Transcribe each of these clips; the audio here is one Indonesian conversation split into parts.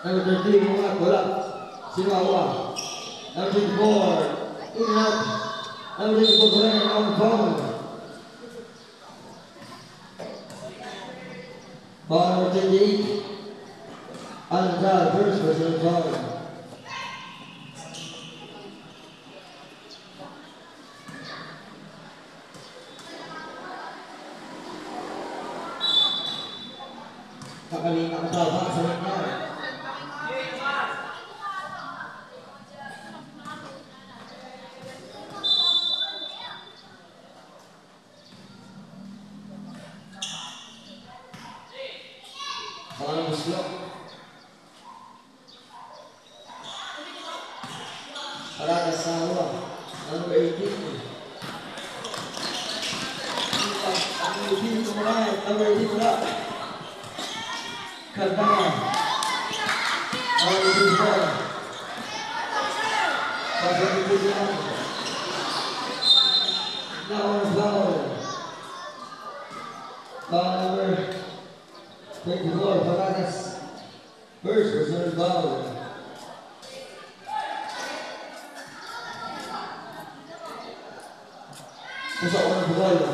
Number 13, Muhammad Bola Simawa. Number 24, in and out. Number 24, Glenn on the phone. Ball number 28, Anzal, first personal foul. Kali Anzal, Pak Sebenarnya. Arada Sawa, number 18. Number 18 pula. Kardama. Number 24. Pasal 26. Now on foul. Foul number 24, Patatas. First personal foul. Pusat orang bola.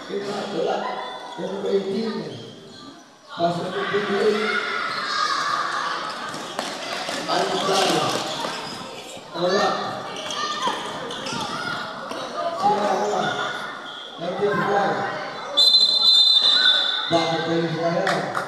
Kita bola number 18. Pas number 28. Al-Muqtala Awak Siapa Nanti buang Bakal dari Israel